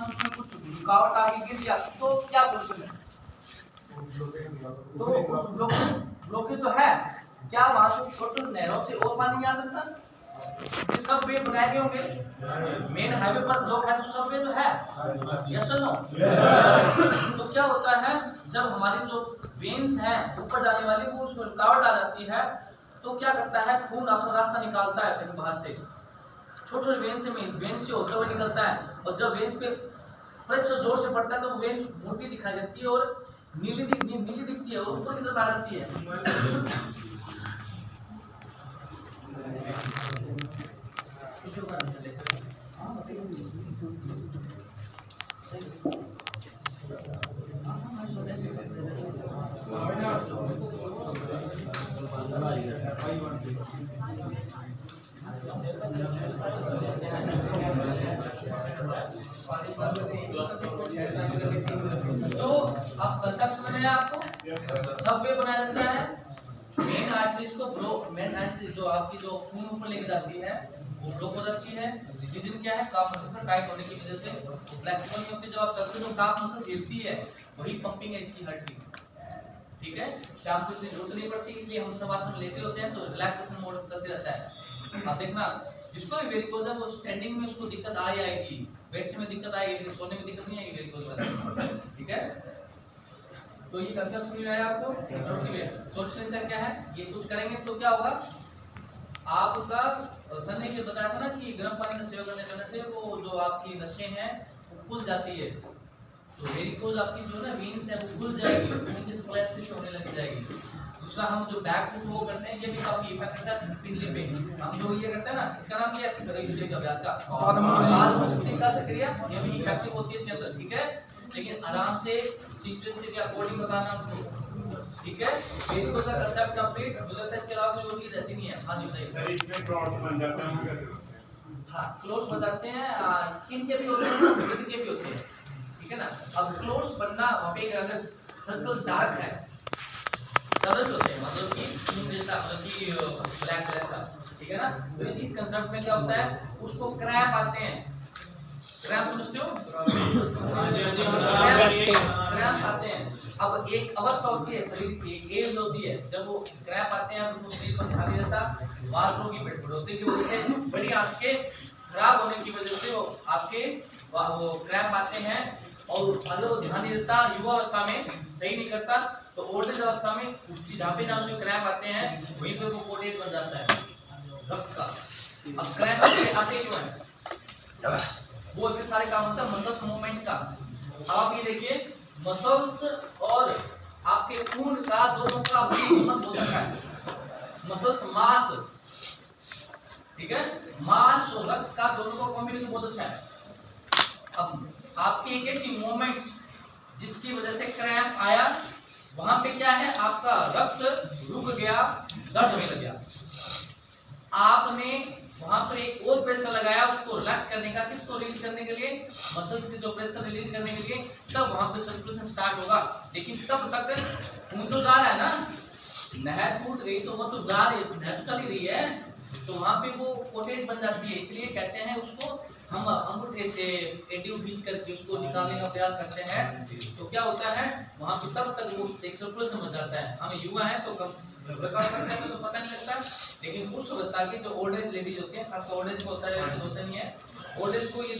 Chance उसमें कुछ रुकावट आगे गिर गया तो क्या बोलते हैं? तो ब्लॉकेज तो है क्या वहां से छोटे नहरों से और पानी आ सकता? ये सब वे बनाए गए होंगे मेन हाईवे पर ब्लॉक है तो सब वे तो है। यस और नो? तो क्या होता है जब हमारी जो वेन्स हैं ऊपर जाने वाली वो उसमें रुकावट आ जाती है तो क्या करता है खून अपना रास्ता निकालता है कहीं बाहर से छोटे छोटे वेन से होते हुए निकलता है और जब वेन्स पे प्रेशर जोर से पड़ता है तो वेन मोटी दिखाई देती है और नीली दिखती है और ऊपर की तरफ आ जाती है। तो अब कंसेप्ट समझ में आया आपको? सब वे बनाया जाता है मेन आर्टरीज को मेन आर्टरी जो आपकी जो खून ऊपर लेके जाती है वो ब्लॉक हो जाती है। रीजन क्या है? काफ मसल टाइट होने की वजह से फ्लेक्सिबल नहीं होती। जब आप करते हो तो काफ मसल हिलती है वही पंपिंग है इसकी हार्ट की। ठीक है शाम को इतनी जरूरत नहीं पड़ती इसलिए हम सब आसन लेते होते हैं तो रिलैक्सेशन मोड चलते रहता है। आप देखना जिसको भी वेरिकोज है वो स्टैंडिंग में उसको दिक्कत आएगी बैठने में दिक्कत आएगी लेकिन सोने में दिक्कत नहीं आएगी वेरिकोज वाले। ठीक है तो ये कंसेप्ट समझ में आया आपको? सॉल्यूशन क्या है? ये कुछ करेंगे तो क्या होगा आपका सर ने ये बताया था ना कि गर्म पानी का सेवन करने से वो जो आपकी नसें हैं वो खुल जाती है तो वेरिकोज आपकी जो ना वेन्स है वो खुल जाएगी खून की सप्लाई अच्छे से होने लग जाएगी। दूसरा हम जो बैक फुट वो करते हैं ये भी काफी इफेक्ट करता है पिंडली पे। हम जो ये करते हैं ना इसका नाम क्या है विषय अभ्यास का पादमोदक का सक्रिया ये भी इफेक्टिव होती है इसके अंदर। ठीक है लेकिन आराम से सिचुएशन के अकॉर्डिंग बताना हमको। ठीक है वेरिकोज का कांसेप्ट कंप्लीट मुझे लगता है इसके अलावा कोई और चीज रहती नहीं है। हां जी बताइए। इसमें क्लॉट्स बन जाते हैं हां क्लोट्स बन जाते हैं स्किन के भी होते हैं ब्लड के भी होते हैं। ठीक है ना अब क्लोट्स बनना वहां पे अगर सर्कल डार्क है कलर होते हैं मतलब कि खून जैसा मतलब कि ब्लैक कलर सा। ठीक है ना तो इस कांसेप्ट में क्या होता है उसको क्रैम्प आते हैं। क्रैम्प समझते हो? क्रैम्प आते हैं। अब एक अवस्था होती है शरीर की एक एज होती है जब वो क्रैम्प आते हैं तो शरीर पर ध्यान नहीं देता बाथरूम की पेटफोड़ों की वजह से बड़ी आंखें खराब होने की वजह से वो आपके वो क्रैम्प आते हैं और अगर वो ध्यान नहीं देता युवा अवस्था में सही नहीं करता तो ओल्ड एज अवस्था में उस जहाँ पे जहाँ क्रैम्प आते हैं वहीं पे वो कोटेज बन जाता है रक्त का। अब क्रैम्प आते क्यों है? वो इतने सारे काम होते हैं मसल्स मूवमेंट का। अब आप ये देखिए मसल्स और आपके खून का दोनों का भी हिम्मत हो सकता है। मसल्स मास ठीक है मास और रक्त का दोनों का कॉम्बिनेशन बहुत अच्छा है। अब आपकी एक ऐसी मूवमेंट्स जिसकी वजह से क्रैम्प आया वहां पे क्या है आपका रक्त रुक गया दर्द होने लग गया आपने वहां पर एक और प्रेशर लगाया उसको रिलैक्स करने का किसको रिलीज करने के लिए मसल्स के जो प्रेशर रिलीज करने के लिए तब वहां पे सर्कुलेशन स्टार्ट होगा। लेकिन तब तक खून तो जा रहा है ना नहर टूट गई तो वो तो जा रही है नहर चल ही रही है तो वहां पे वो कोटेज बन जाती है। इसलिए कहते हैं उसको हम अंगूठे से एडियो खींच करके उसको निकालने का प्रयास करते हैं तो क्या होता है वहां पे तब तक वो एक सर्कुलेशन बन जाता है। हम युवा हैं तो वर्कआउट करते हैं तो पता नहीं लगता लेकिन उस वक्त के जो ओल्ड एज लेडीज होती है खासकर ओल्ड एज को होता है होता नहीं है ओल्ड एज को